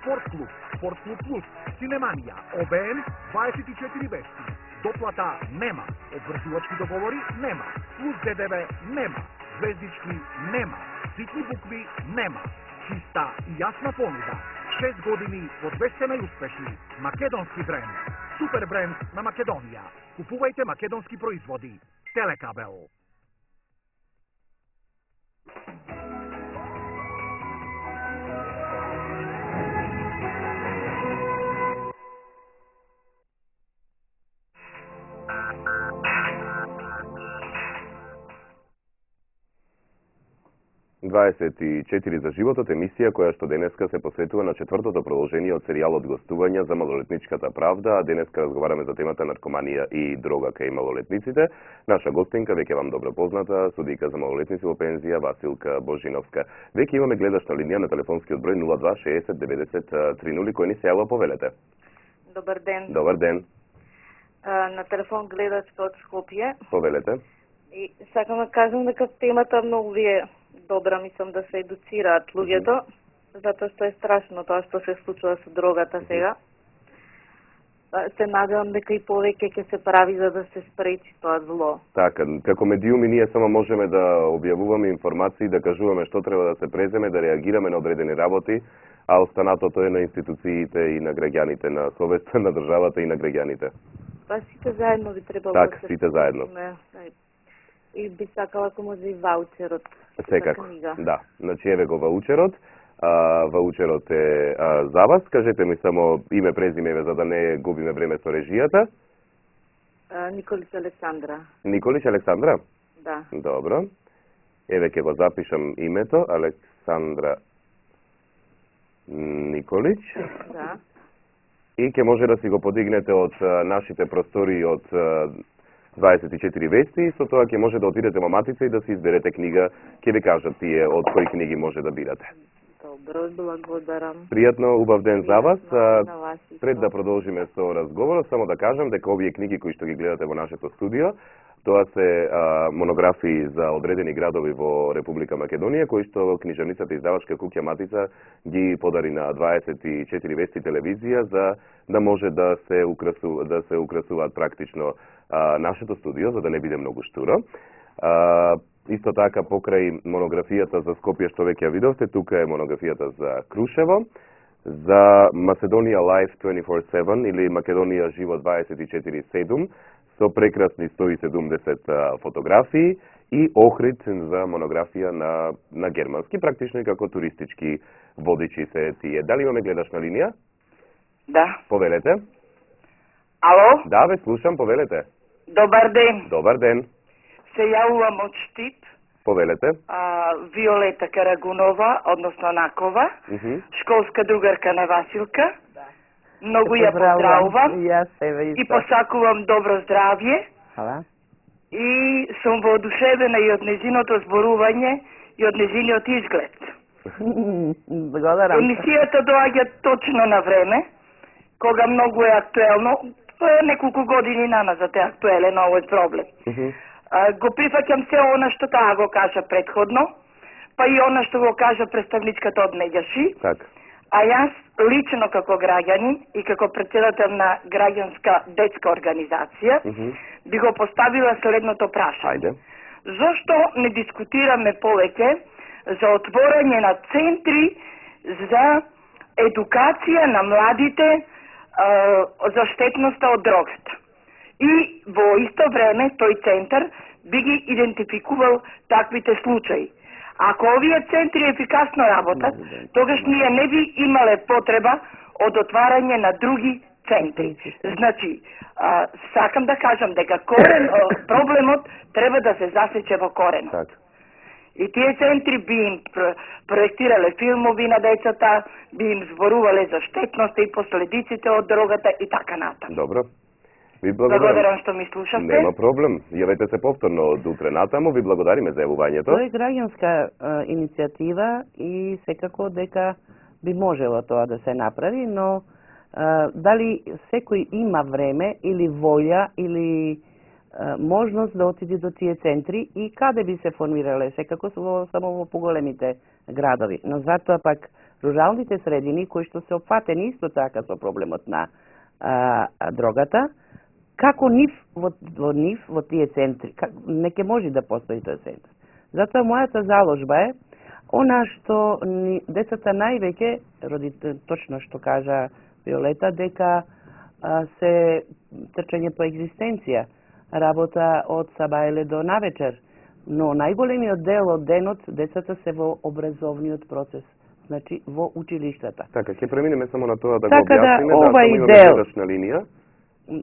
Спорт клуб плюс, Синеманија, ОБН, 24 вести. Доплата нема, обврзувачки договори нема, плюс ДДВ нема, звездички нема, ситни букви нема. Чиста и јасна понуда. 6 години во 200 најуспешни. Македонски бренд. Супер бренд на Македонија. Купувајте македонски производи. Телекабел. «24 за животот» емисија која што денеска се посветува на четвртото продолжение од серијалот Гостувања за малолетничката правда, а денеска разговараме за темата наркоманија и дрога кај малолетниците. Наша гостинка, веќе вам добро позната, судика за малолетници во пензија Василка Божиновска. Веќе имаме гледачна линија на телефонскиот број 02 60 90 30, кој ни се јавува, повелете. Добар ден. Добар ден. На телефон гледачка од Скопје. Повелете. И сакам да кажам дека темата многу ви е добра, мислам да се едуцираат луѓето, затоа што е страшно тоа што се случува со дрогата сега. Се надевам дека и повеќе ќе се прави за да се спречи тоа зло. Така, како медиуми ние само можеме да објавуваме информации, да кажуваме што треба да се преземе, да реагираме на одредени работи, а останатото е на институциите и на граѓаните, на совеста на државата и на граѓаните. Па сите заедно би требало така, да се сите заедно. И би сакала ако може и ваучерот. Секако, да. Значи еве го ваучерот. Ваучерот е за вас. Кажете ми само име, презиме, за да не губиме време со режијата. Николич Александра. Николич Александра? Да. Добро. Еве ќе го запишам името, Александра Николич. Да. И ќе може да си го подигнете од нашите простори од 24 вести и со тоа ќе може да отидете во матица и да си изберете книга, ќе ви кажат тие од кои книги може да бирате. Добро, благодарам. Пријатно, убав ден за вас. Вас Пред да продолжиме со разговорот, само да кажам дека овие книги кои што ги гледате во нашето студио, тоа се монографии за одредени градови во Република Македонија, кои што книжевницата издавачка куќа Матица ги подари на 24 вести телевизија за да може да се украсуваат практично нашето студио, за да не биде многу штуро. Исто така, покрај монографијата за Скопје што веќе ја видовте, тука е монографијата за Крушево, за Macedоnia Life 24/7 или Македонија живо 24/7, со прекрасни 170 фотографии и Охрид за монографија на германски, практично и како туристички водичи се тие. Дали имаме гледачна линија? Да. Повелете. Ало? Да, ве слушам, повелете. Добар ден. Добар ден. Се јавувам од Штип. Повелете. Виолета Карагунова, односно Накова, школска другарка на Василка. Многу ја поздравувам и посакувам добро здравје. Хала. И сум воодушевена и од незиното зборување и од незиниот изглед. Благодарам. Емисијата доаѓа точно на време, кога многу е актуелно, неколку години наназад е актуелен овој проблем. Го прифаќам се она што таа го кажа предходно, па и она што го кажа представничката од Медјаши. Така. А јас лично како граѓанин и како претседател на граѓанска детска организација би го поставила следното прашање. Ајде. Зошто не дискутираме повеќе за отворање на центри за едукација на младите за штетноста од дрогата? И во исто време тој центар би ги идентификувал таквите случаи. Ако овие центри ефикасно работат, тогаш ние не би имале потреба од отварање на други центри. Значи, сакам да кажам дека проблемот треба да се засече во коренот. И тие центри би им проектирале филмови на децата, би им зборувале за штетноста и последиците од дрогата и така натаму. Добро. Ви благодарам што ми слушавте. Нема проблем. Јавете се повторно од утре натаму. Ви благодариме за јавувањето. Тоа е граѓанска иницијатива и секако дека би можело тоа да се направи, но дали секој има време или волја или можност да отиде до тие центри и каде би се формирале, секако само во поголемите градови. Но затоа пак руралните средини, кои што се опфатени исто така со проблемот на дрогата, како во тие центри, не ке може да постои тој центар. Затоа мојата заложба е она што децата највеќе, точно што кажа Виолета, дека се трчање по екзистенција, работа од сабајле до навечер, но најголемиот дел од денот децата се во образовниот процес, значи во училиштата. Така, ќе преминеме само на тоа да го така објасниме, да само имаме гледачна линија.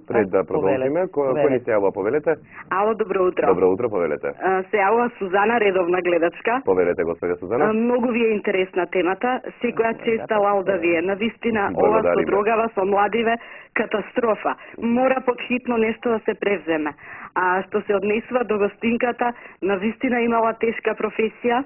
Пред да продолжиме, кој ни се јавува, повелете? Ало, добро утро. Добро утро, повелете. Се јавува Сузана, редовна гледачка. Повелете, господја Сузана. Многу ви е интересна темата. Секоја честа лауда ви е. Навистина, ова со дрогава, со младиве, катастрофа. Мора подхитно нешто да се превземе. А што се однесува до гостинката, навистина имала тешка професија.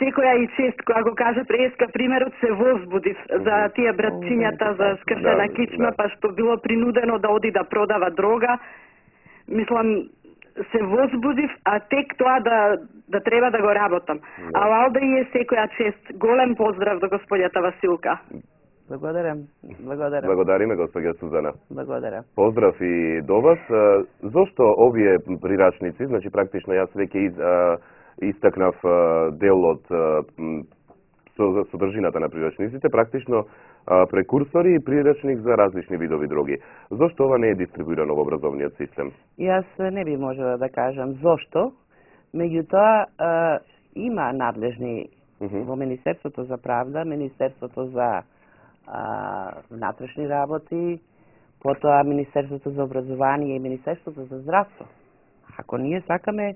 Секоја и чест, која го кажа преска примерот, се возбудив за тие братчињата за скршена кичма, па што било принудено да оди да продава дрога. Мислам, се возбудив, а тек тоа да треба да го работам. А лауда и е секоја чест. Голем поздрав до господјата Василка. Благодарам. Благодариме, господја Сузана. Благодарам. Поздрав и до вас. Зошто овие прирачници, значи практично јас веќе истакнав дел од содржината на прирачниците, практично прекурсори и прирачник за различни видови дроги. Зошто ова не е дистрибуирано во образовниот систем? Јас не би можела да кажам зошто, меѓутоа има надлежни во Министерството за правда, Министерството за внатрешни работи, потоа Министерството за образование и Министерството за здравство. Ако ние сакаме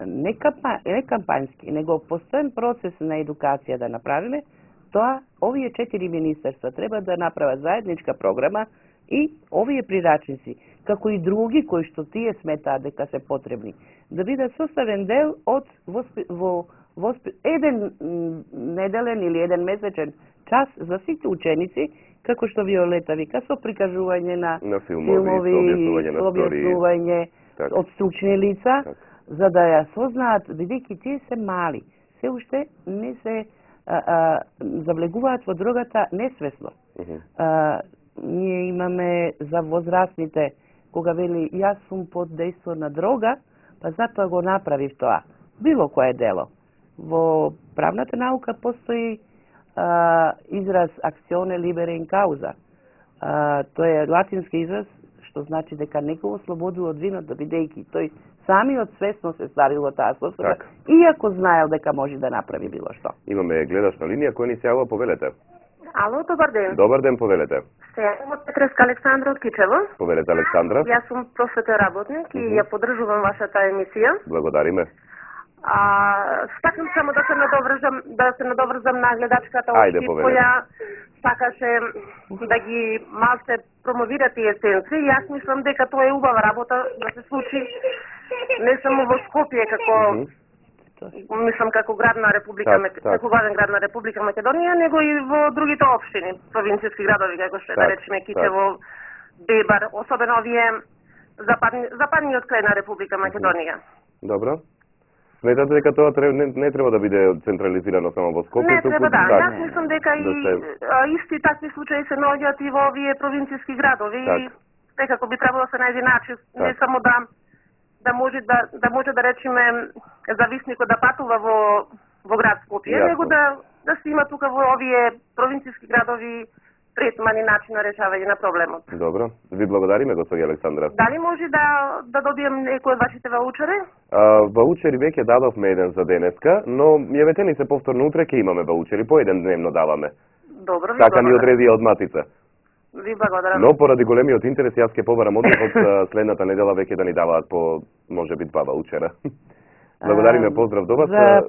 не кампањски, него постоен процес на едукација да направиме, тоа овие 4 министерства треба да направат заедничка програма и овие прирачници, како и други кои што тие сметаат дека се потребни, да бидат составен дел од еден неделен или еден месечен час за сите ученици, како што Виолета вика, со прикажување на филмови, објаснување од стручни лица, за да ја сознаат, бидејќи тие се мали, се уште не се завлегуваат во дрогата несвесно. Ние имаме за возрастните, кога вели јас сум под дејство на дрога, па затоа го направив тоа. Било кое дело. Во правната наука постои израз акционе либере ин кауза. Тоа е латински израз, што значи дека некој ослободува од виното, бидејќи тој самиот свесно се ставил во таа состојба, иако знаел дека може да направи било што. Имаме гледачна линија, кој ни се јавува, повелете. Ало, добар ден. Добар ден, повелете. Се јавам од Петреска Александра од Кичево. Повелете, Александра. Јас сум просветен работник и ја поддржувам вашата емисија. Благодариме. Сакам само да се надоврзам на гледачката која сакаше да ги малце промовира тие центри. Јас мислам дека тоа е убава работа да се случи не само во Скопје како мислам како град на Република како главен град на Република Македонија, него и во другите општини, провинцијски градови како што е да речеме Кичево, Бебар, особено овие западниот крај на Република Македонија. Добро. Сметате дека тоа не треба да биде централизирано само во Скопје? Не треба, да. Јас мислам дека и исти такви случаи се наоѓаат и во овие провинцијски градови и секако би требало да се најде начин, не само да може да речеме зависникот да патува во град Скопје, него да се има тука во овие провинцијски градови третман и начин на решавање на проблемот. Добро. Ви благодариме, господи Александра. Дали може да добием некој од вашите ваучери? Ваучери веќе дадовме еден за денеска, но јавете ни се повторно утре, ќе имаме ваучери, по еден дневно даваме. Добро, ви така ни одредија од Матица. Ви благодарам. Но поради големиот интерес јас ќе побарам одмор следната недела веќе да ни даваат по можеби 2 ваучера. Благодариме, поздрав до вас. За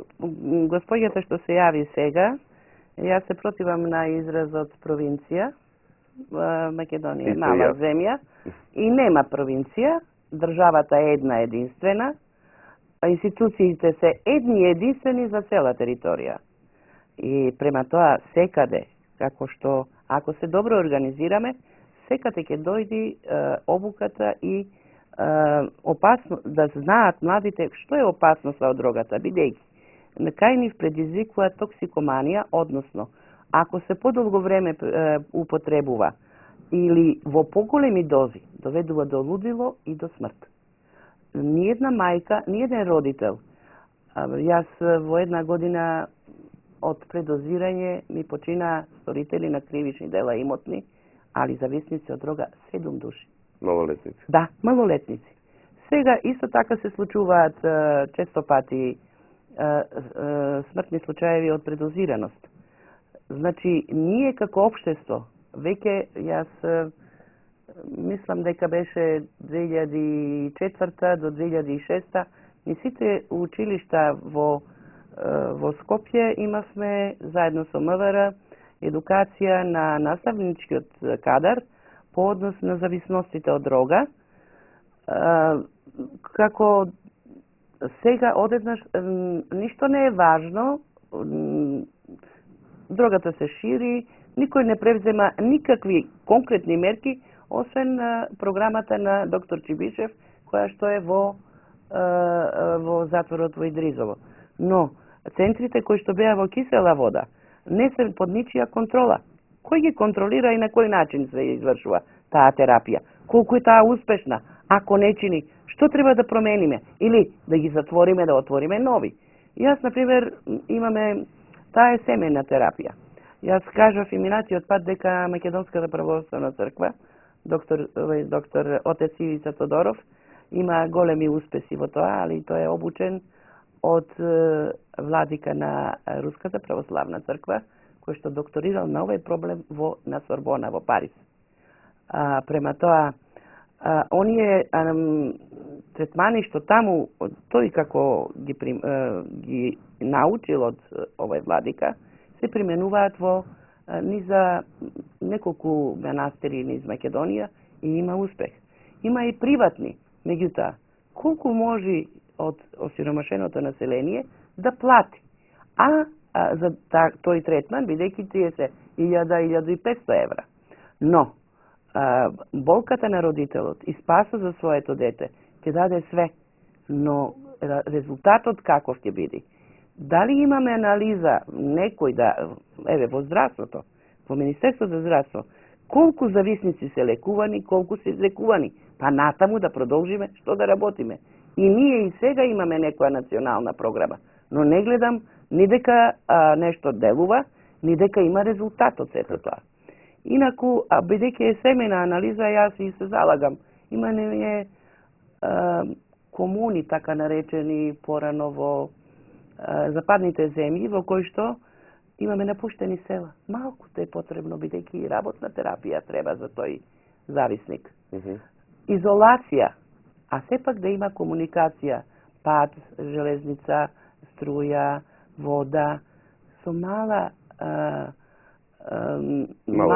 господјата што се јави сега, јас се противам на изразот провинција. Македонија е мала земја и нема провинција. Државата е една единствена, а институциите се едни единствени за цела територија. И према тоа секаде, како што ако се добро организираме, секаде ќе дојди обуката и опасно да знаат младите што е опасноста од дрогата, бидејќи кај нив предизвикува токсикоманија, односно ако се подолго време употребува или во поголеми дози, доведува до лудило и до смрт. Ниедна мајка, ниеден родител, јас во една година од предозирање ми почина сторители на кривични дела имотни, али зависници од дрога 7 души. Малолетници? Да, малолетници. Сега исто така се случуваат често пати смртни случаеви од предозираност. Значи, ние како општество, веќе јас мислам дека беше 2004 до 2006, ни сите училишта во Скопје имавме заедно со МВР едукација на наставничкиот кадар по однос на зависностите од дрога. Како сега одеднаш ништо не е важно, дрогата се шири, никој не превзема никакви конкретни мерки, освен програмата на доктор Чибишев, која што е во затворот во Идризово. Но центрите кои што беа во кисела вода не се под ничија контрола. Кој ги контролира и на кој начин се извршува таа терапија? Колку е таа успешна? Ако не чини, што треба да промениме? Или да ги затвориме, да отвориме нови? Јас, например, имаме таа е семејна терапија. Јас кажав и минатиот пат дека Македонската православна црква, доктор отец Ивица Тодоров, има големи успеси во тоа, али тој е обучен од владика на Руската православна црква, кој што докторирал на овој проблем на Сорбона во Париз. Према тоа, оние третмани што таму тој како ги научил од овој владика, се применуваат во низа неколку манастири низ Македонија и има успех. Има и приватни, меѓутоа, колку може од осиромашеното население да плати. За тој третман, бидејќи тие се 1000-1500 евра. Но, болката на родителот и спаса за своето дете ќе даде све, но резултатот каков ќе биде? Дали имаме анализа некој во здравството, во Министерството за здравство, колку зависници се лекувани, колку се излекувани, па натаму да продолжиме, што да работиме. И ние и сега имаме некоја национална програма, но не гледам ни дека нешто делува, ни дека има резултат од сето тоа. Инаку, бидејќи е семена анализа, јас и се залагам. Има не комуни, така наречени порано во западните земји, во кои што имаме напуштени села. Малку те е потребно, бидејќи и работна терапија треба за тој зависник. Изолација, а сепак да има комуникација, пат, железница, струја, вода, со мал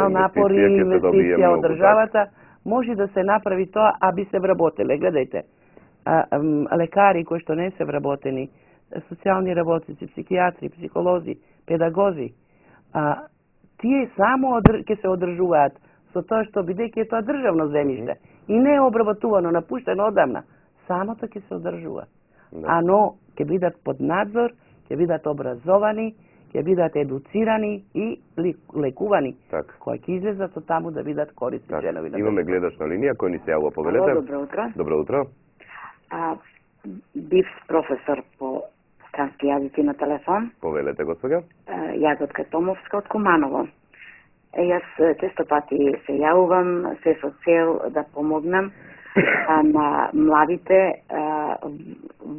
напор и инвестиција од државата, може да се направи тоа, а би се вработеле. Гледајте, лекари кои што не се вработени, социјални работници, психијатри, психолози, педагози, тие само ќе се одржуваат со тоа што бидејќи е тоа државно земјиште и не е обработувано, напуштено одамна, самото ќе се одржува. Но ќе бидат под надзор, ќе бидат образовани, ќе бидат едуцирани и лекувани, кои ќе излезат од таму да бидат корисни членови на. Имаме гледач на линија кој ни се јавува, повелете. Добро утро. Добро утро. Бивш професор по странски јазици на телефон. Повелете, госпожа. Јаготка Томовска од Куманово. Јас често пати се јавувам, се со цел да помогнам на младите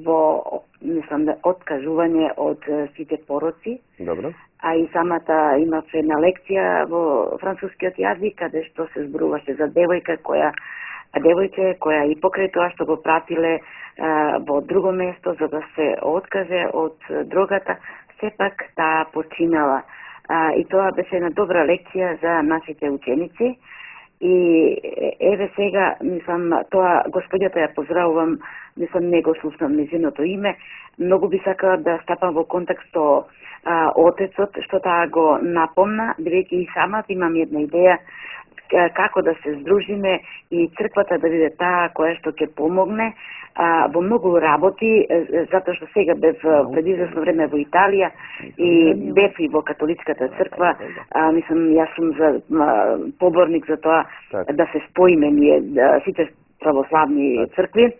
во, мислам, откажување од сите пороци. Добро. А и самата имав една лекција во францускиот јазик, каде што се зборуваше за девојка која и покрај тоа што го пратиле во друго место за да се откаже од дрогата, сепак таа починала. И тоа беше една добра лекција за нашите ученици. И еве сега, мислам, тоа господјата ја поздравувам, мислам, не го слушнам нејзиното име, многу би сакала да стапам во контакт со отецот, што таа го напомна, бидејќи и самата имам една идеја како да се здружиме и црквата да биде таа која што ќе помогне во многу работи, затоа што сега бев пред известно време во Италија и бев и во католичката црква, мислам, јас сум за поборник за тоа да се споиме ние сите православни цркви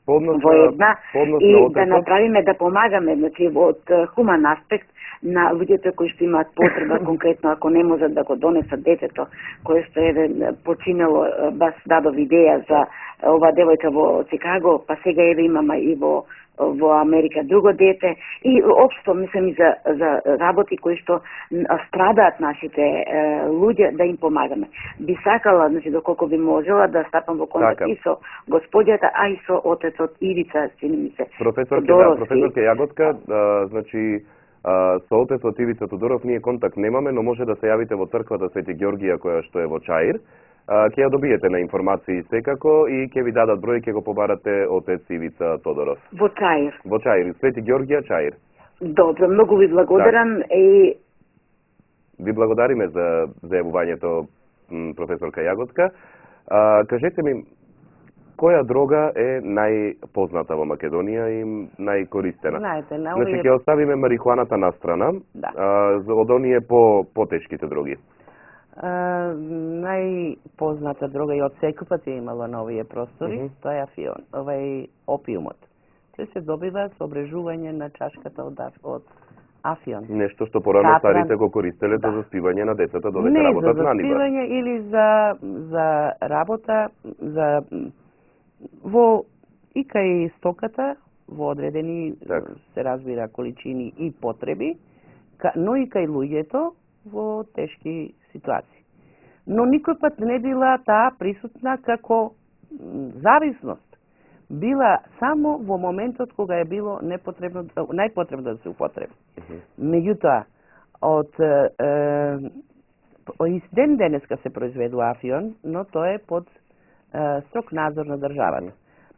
во една и да направиме, да помагаме, значи од хуман аспект на луѓето кои што имаат потреба, конкретно ако не можат да го донесат детето, кое што починело, бас дадов идеја за ова девојка во Чикаго, па сега имаме и во Америка друго дете и општо мислам и за работи кои што страдаат нашите луѓе, да им помагаме. Би сакала, значи доколку би можела да стапам во контакт и со господјата, а и со отецот Ивица, чини ми се. Професорка Јаготка, значи со отецот Ивица Тодоров ние контакт немаме, но може да се јавите во црквата Свети Ѓоргија која што е во Чаир. Ќе ја добиете на информации секако и ќе ви дадат број, ќе го побарате отец Ивица Тодоров. Во Чаир. Во Чаир, Свети Ѓоргија, Чаир. Добро, многу ви благодарам и ви благодариме за зајавувањето, професорка Јаготка. Кажете ми, која дрога е најпозната во Македонија и најкористена? Знаете, значи ќе оставиме марихуаната на страна, од оние потешките дроги. Најпозната дрога и од секупот е имало на овие простори, тоа е афион, овај опиумот. Тој се добива со обрежување на чашката од афион. Нешто што порано старите го користеле за заспивање на децата додека работат на нива. Не, за заспивање или за работа, во и кај стоката, во одредени се разбира количини и потреби, но и кај луѓето во тешки ситуации. Но никој пат не била таа присутна како зависност. Била само во моментот кога е било најпотребно да се употреби. Меѓутоа, од ден денеска се произведува афион, но тоа е под строг надзор на државата.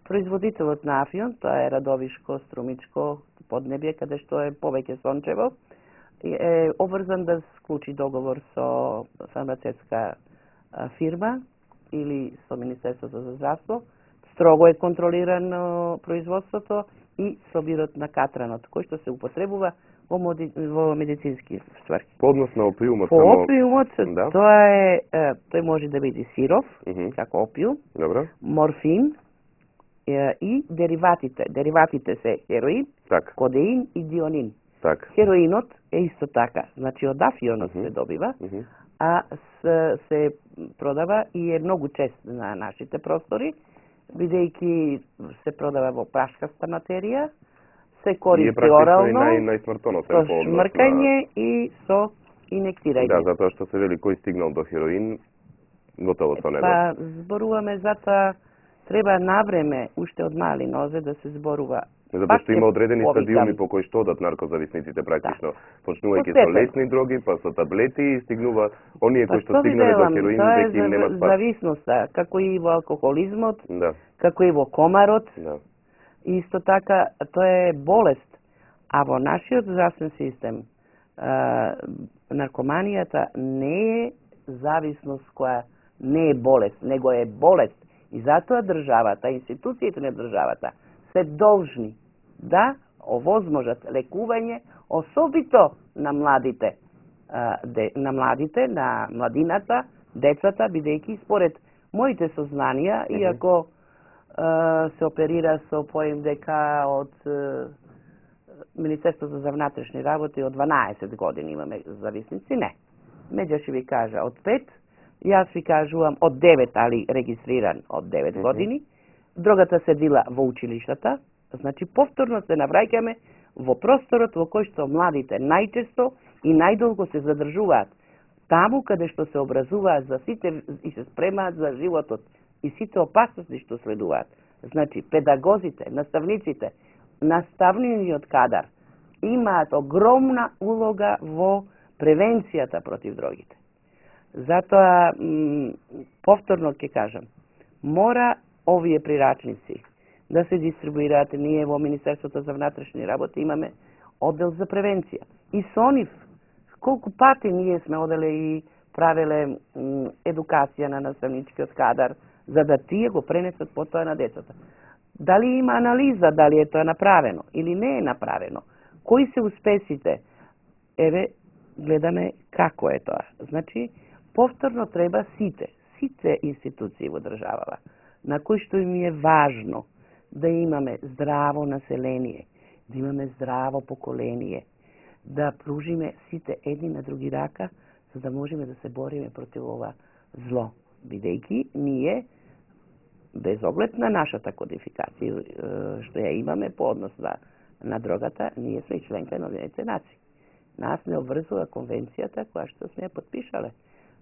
Производителот на афион, тоа е Радовишко, Струмичко, Поднебје, каде што е повеќе сончево, е обврзан да склучи договор со фармацевтска фирма или со Министерството за здравство. Строго е контролирано производството и собирот на катранот, кој што се употребува во медицински стварки. По однос на опиумот? По опиумот, тој може да биде сиров, како опиум, морфин и дериватите. Дериватите се хероин, кодеин и дионин. Хероинот е исто така, значи од афионот се добива, а се продава и е многу чест на нашите простори, бидејќи се продава во прашкаста материја, се користи орално, со шмркање и со инектирање. Да, затоа што се вели кој стигнал до хероин, готово со него. Па зборуваме затоа треба навреме, уште од мали нозе, да се зборува. Затоа што има одредени стадиуми по кои што одат наркозависниците практично, почнувајќи со лесни дроги, па со таблети и стигнува оние кои што стигнале до хероин, веќе им немат спас. Зависноста, како и во алкохолизмот, како и во комарот, исто така, тоа е болест. А во нашиот здравствен систем, наркоманијата не е зависност која не е болест, него е болест. И затоа државата, институциите на државата се должни да овозможат лекување, особито на младите, на младината, децата, бидејќи според моите сознанија, иако се оперира со поим дека од Министерството за внатрешни работи од 12 години имаме зависници, не. Меѓа ќе ви кажа од 5, јас ви кажувам од 9, али регистриран од 9 години. Другата се била во училиштата, значи повторно се навраќаме во просторот во кој што младите најчесто и најдолго се задржуваат. Таму каде што се образуваат за сите и се спремаат за животот и сите опасности што следуваат. Значи, педагозите, наставниците, наставниот кадар имаат огромна улога во превенцијата против дрогите. Затоа, повторно ќе кажам, мора овие прирачници да се дистрибуираат. Ние во Министерството за внатрешни работи имаме оддел за превенција. И со нив, колку пати ние сме оделе и правеле едукација на наставничкиот кадар, за да тие го пренесат потоа на децата. Дали има анализа, дали е тоа направено или не е направено? Кои се успесите? Еве, гледаме како е тоа. Значи, повторно треба сите институции во државава, на кои што им е важно да имаме здраво население, да имаме здраво поколение, да пружиме сите едни на други рака, за да можеме да се бориме против ова зло. Бидејќи ние, без оглед на нашата кодификација, што ја имаме по однос на дрогата, ние сме и членка на Обединетите нации. Нас не обврзува конвенцијата која што сме ја подпишале.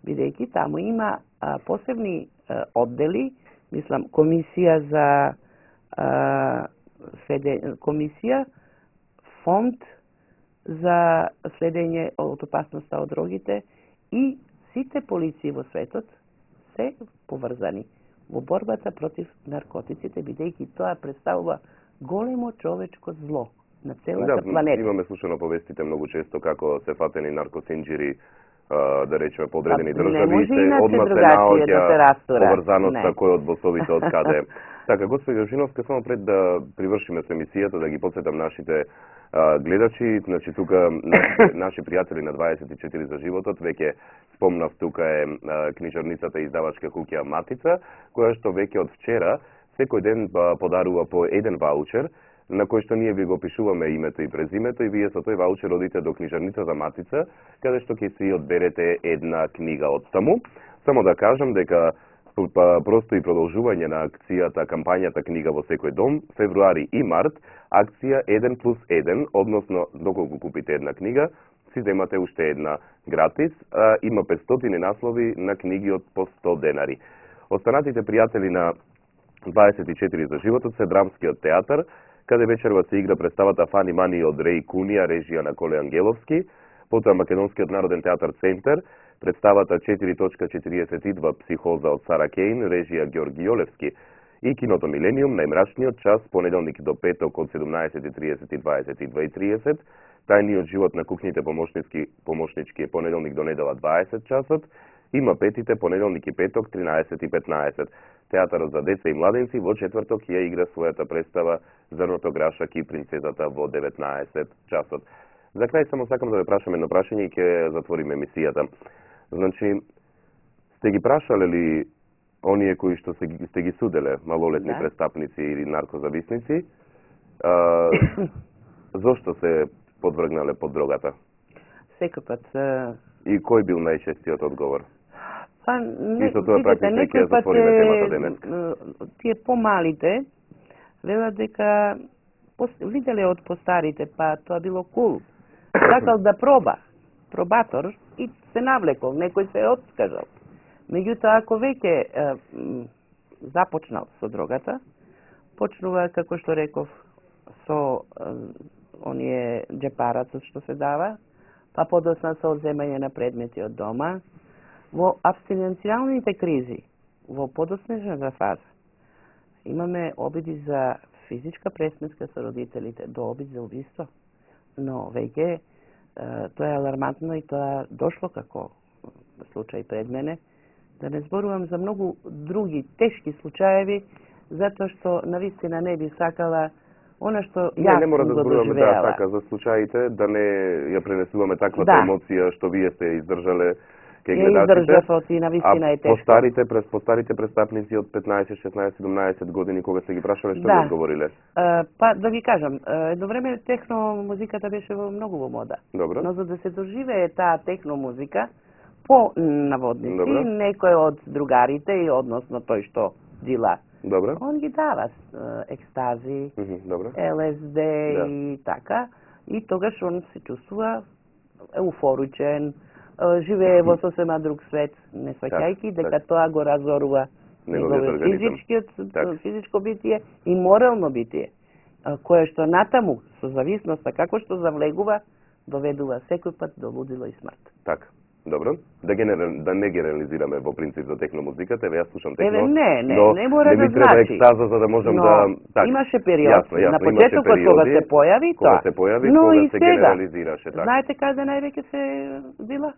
Бидејќи таму има посебни оддели, мислам, комисија за комисија, фонд за следење од опасноста од дрогите и сите полиции во светот се поврзани во борбата против наркотиците, бидејќи тоа представува големо човечко зло на целата планета. Да, имаме слушано повестите многу често како се фатени наркосинџири, да речеме, по одредени држави, се одма се наоѓа поврзаноста кој од босовите од каде. Така, госпоѓа Жиновска, само пред да привршиме со емисијата, да ги потсетам нашите гледачи, значи тука наши пријатели на 24 за животот, веќе спомнав, тука е книжарницата и издавачка куќа Матица, која што веќе од вчера секој ден подарува по еден ваучер, на кој што ние ви го пишуваме името и презимето и вие со тој ваучер одите до книжарницата Матица, каде што ќе си одберете една книга од таму. Само да кажам дека просто и продолжување на акцијата, кампањата книга во секој дом, февруари и март, акција 1+1, односно доколку купите една книга, си земате уште една гратис, има 500 наслови на книги од по 100 денари. Останатите пријатели на 24 за животот се Драмскиот театар, каде вечерва се игра представата Фани Мани од Реј Кунија, режија на Коле Ангеловски, потоа Македонскиот народен театар Центар, представата 4.42 Психоза од Сара Кейн, режија Ѓорги Јолевски, и киното Милениум, најмрачниот час, понеделник до петок од 17:30 и 22:30, тајниот живот на кухните помошнички понеделник до недела 20 часот, има петите понеделник и петок 13:15. Театарот за деца и младенци во четврток ја игра својата представа Зрното грашак и принцезата во 19 часот. За крај само сакам да ве прашам едно прашање и ќе затвориме емисијата. Значи, сте ги прашале ли оние кои што сте ги суделе, малолетни престапници или наркозависници, зошто се подвргнале под дрогата? Секој пат. И кој бил најчестиот одговор? Па, видите, некој пат тие помалите велат дека виделе од постарите, па тоа било кул. Сакал да проба, пробатор, и се навлекол, некој се откажал. Меѓутоа, ако веќе започнал со дрогата, почнува, како што реков, со оние джепарацот што се дава, па подосна со одземање на предмети од дома. Во абстиненцијалните кризи, во подоснежната фаза, имаме обиди за физичка пресметка со родителите, до обид за убиство. Но веќе тоа е алармантно и тоа дошло како случај пред мене. Да не зборувам за многу други тешки случаеви, затоа што навистина не би сакала она што јас не мора да го зборуваме доживеала. така за случаите, да не ја пренесуваме таквата емоција што вие сте издржале кај гледачите. Издржав и навистина е тешко. Постарите престапници од 15, 16, 17 години, кога сте ги прашале, што ви одговориле? Па да ви кажам, едно време техно музиката беше многу во мода. Добро. Но за да се доживее таа техно музика, по наводници, некој од другарите и односно тој што дила, он ги дава екстази, ЛСД и така, и тогаш он се чувствува еуфоричен, живее во сосема друг свет, не сваќајќи дека тоа го разорува неговиот физичко битие и морално битие, кое што натаму со зависноста како што завлегува, доведува секој пат до лудило и смрт. Така. Добро, да не генерализираме во принцип за техно музиката, еве јас слушам техно, не мора да ми треба екстаза за да можам да... Имаше период, на почетокот кога се појави тоа, но и се генерализираше. Знаете каде највеќе се била?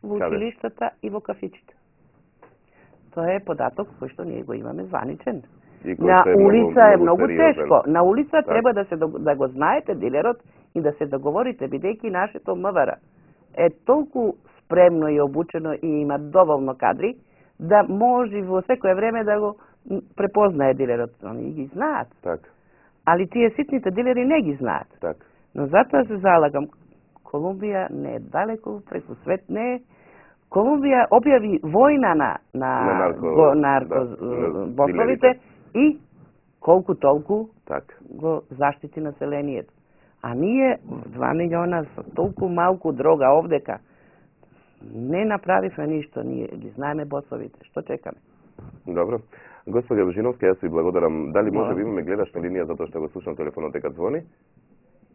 во училиштата и во кафичите. Тоа е податок кој што ние го имаме званичен. На улица е многу тешко. На улица треба да го знаете дилерот и да се договорите, бидејќи нашето МВР е толку спремно и обучено и има доволно кадри да може во секое време да го препознае дилерот. Они ги знаат. Али тие ситните дилери не ги знаат. Но затоа се залагам, Колумбија не е далеко, преку свет не е. Колумбија објави војна на наркобосовите и колку толку го заштити населението. А ние 2 милиона со толку малку дрога овдека не направивме ништо, ние ги знаеме босовите. Што чекаме? Добро. Господја Божиновска, јас ви благодарам. Дали може би имаме гледачна линија затоа што го слушам телефонот дека звони?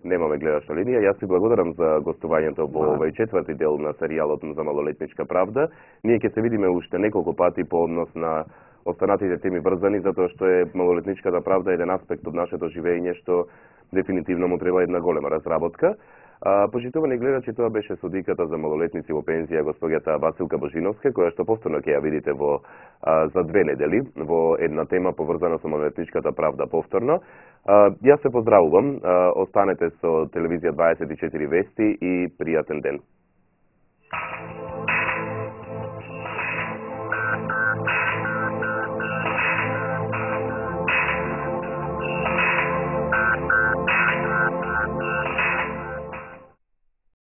Немаме гледачна линија. Јас ви благодарам за гостувањето во овој четврти дел на серијалот за малолетничка правда. Ние ќе се видиме уште неколку пати по однос на останатите теми врзани, затоа што е малолетничката правда еден аспект од нашето живење што дефинитивно му треба една голема разработка. Почитувани гледачи, тоа беше судиката за малолетници во пензија, господјата Василка Божиновска, која што повторно ќе ја видите за 2 недели во една тема поврзана со малолетничката правда повторно. Јас се поздравувам, останете со телевизија 24 вести и пријатен ден.